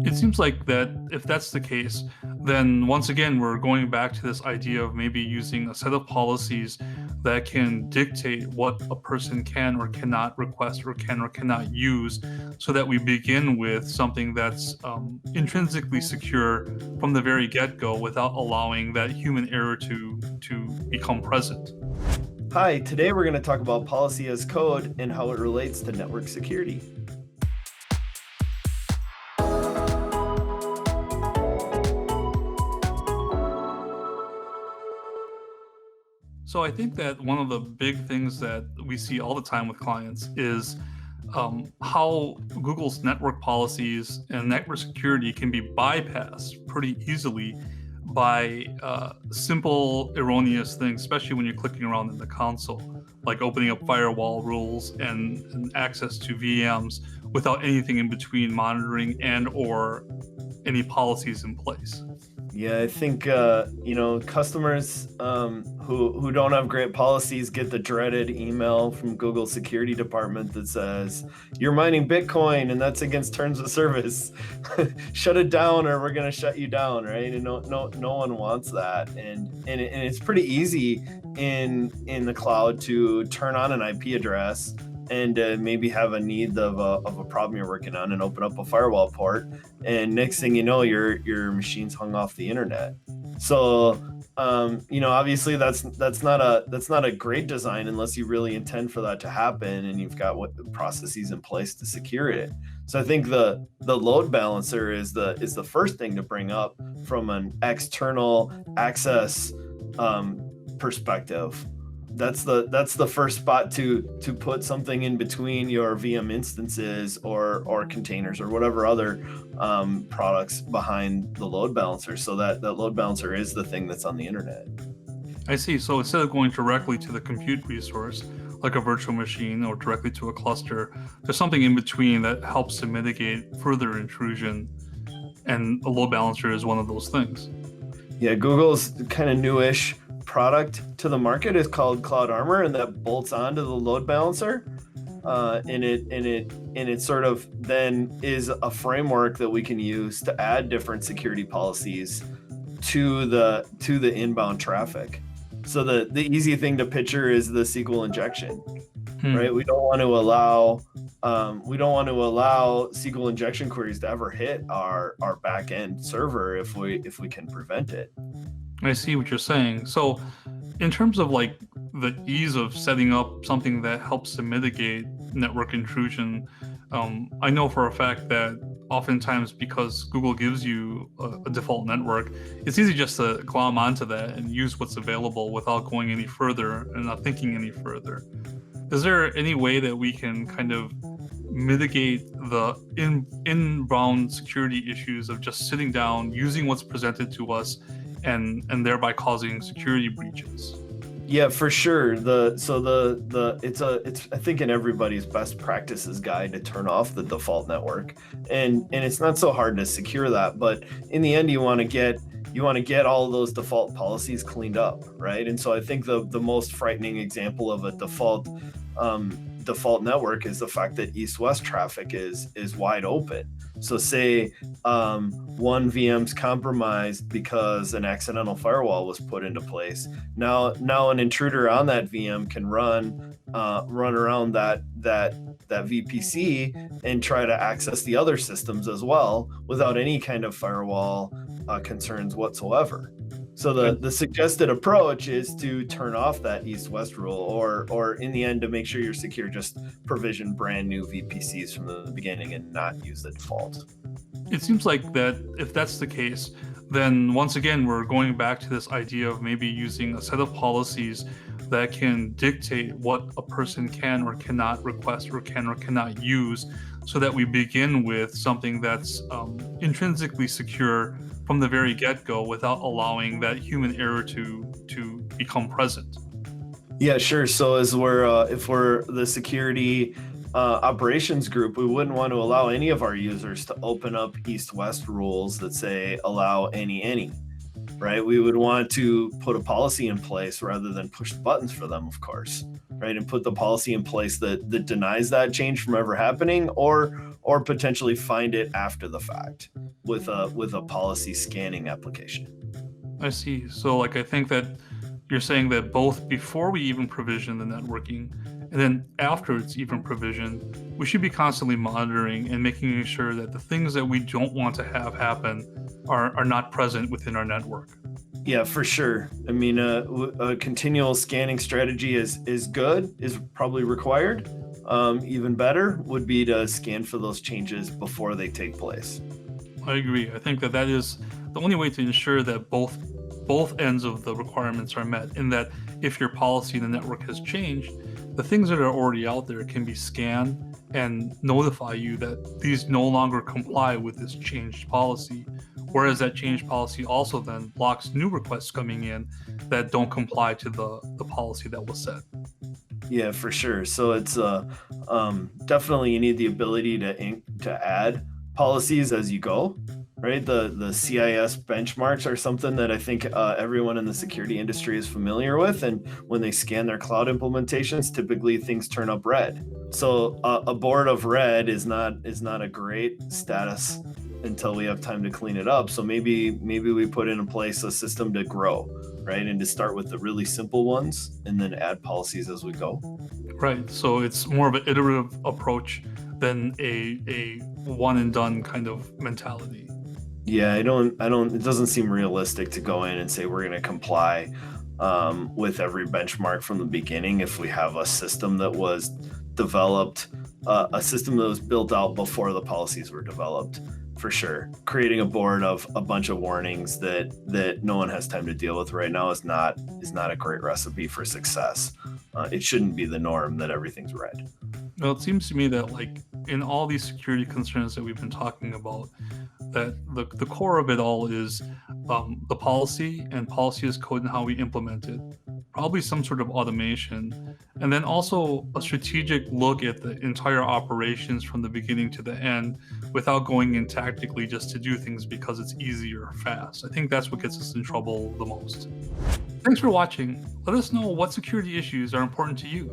It seems like that if that's the case, then once again, we're going back to this idea of maybe using a set of policies that can dictate what a person can or cannot request or can or cannot use, so that we begin with something that's intrinsically secure from the very get-go without allowing that human error to become present. Hi, today we're going to talk about policy as code and how it relates to network security. So I think that one of the big things that we see all the time with clients is how Google's network policies and network security can be bypassed pretty easily by simple erroneous things, especially when you're clicking around in the console, like opening up firewall rules and access to VMs without anything in between monitoring and or any policies in place. Yeah, I think customers who don't have great policies get the dreaded email from Google security department that says you're mining Bitcoin and that's against terms of service. Shut it down or we're gonna shut you down, right? And no one wants that. And it's pretty easy in the cloud to turn on an IP address and maybe have a need of a problem you're working on and open up a firewall port, and next thing you know, your machine's hung off the internet. So obviously that's not a great design unless you really intend for that to happen and you've got what the processes in place to secure it. So I think the load balancer is the first thing to bring up from an external access perspective. That's the first spot to put something in between your VM instances or containers or whatever other products behind the load balancer, so that load balancer is the thing that's on the internet. I see. So instead of going directly to the compute resource, like a virtual machine or directly to a cluster, there's something in between that helps to mitigate further intrusion, and a load balancer is one of those things. Yeah, Google's kind of newish product to the market is called Cloud Armor, and that bolts onto the load balancer, and it sort of then is a framework that we can use to add different security policies to the inbound traffic. So the easy thing to picture is the SQL injection, right? We don't want to allow SQL injection queries to ever hit our back end server if we can prevent it. I see what you're saying. So in terms of like the ease of setting up something that helps to mitigate network intrusion, I know for a fact that oftentimes, because Google gives you a default network, it's easy just to glom onto that and use what's available without going any further and not thinking any further. Is there any way that we can kind of mitigate the inbound security issues of just sitting down, using what's presented to us, and thereby causing security breaches? Yeah, for sure. It's I think in everybody's best practices guide to turn off the default network, and it's not so hard to secure that. But in the end, you want to get all of those default policies cleaned up, right? And so I think the most frightening example of a default network is the fact that east-west traffic is wide open. So say one VM's compromised because an accidental firewall was put into place. Now an intruder on that VM can run around that VPC and try to access the other systems as well without any kind of firewall concerns whatsoever. So the suggested approach is to turn off that east-west rule, or in the end, to make sure you're secure, just provision brand new VPCs from the beginning and not use the default. It seems like that if that's the case, then once again, we're going back to this idea of maybe using a set of policies that can dictate what a person can or cannot request or can or cannot use, so that we begin with something that's intrinsically secure from the very get-go without allowing that human error to become present. Yeah, sure. So if we're the security operations group, we wouldn't want to allow any of our users to open up east-west rules that say allow any. right? We would want to put a policy in place rather than push the buttons for them, of course, right? And put the policy in place that denies that change from ever happening, or potentially find it after the fact with a policy scanning application. I see. So, like, I think that you're saying that both before we even provision the networking and then after it's even provisioned, we should be constantly monitoring and making sure that the things that we don't want to have happen are not present within our network. Yeah, for sure. I mean, a continual scanning strategy is good, is probably required. Even better would be to scan for those changes before they take place. I agree. I think that that is the only way to ensure that both ends of the requirements are met. In that, if your policy in the network has changed, the things that are already out there can be scanned and notify you that these no longer comply with this changed policy. Whereas that changed policy also then blocks new requests coming in that don't comply to the policy that was set. Yeah, for sure. So it's definitely you need the ability to add policies as you go, right? The CIS benchmarks are something that I think everyone in the security industry is familiar with, and when they scan their cloud implementations, typically things turn up red. So a board of red is not a great status until we have time to clean it up. So maybe we put in place a system to grow, right? And to start with the really simple ones and then add policies as we go. Right. So it's more of an iterative approach than a one and done kind of mentality. Yeah, I don't. It doesn't seem realistic to go in and say we're going to comply with every benchmark from the beginning if we have a system that was developed, a system that was built out before the policies were developed. For sure, creating a board of a bunch of warnings that no one has time to deal with right now is not a great recipe for success. It shouldn't be the norm that everything's red. Well, it seems to me that, like, in all these security concerns that we've been talking about, that the core of it all is the policy and policy as code and how we implement it. Probably some sort of automation, and then also a strategic look at the entire operations from the beginning to the end without going in tactically just to do things because it's easier or fast. I think that's what gets us in trouble the most. Thanks for watching. Let us know what security issues are important to you.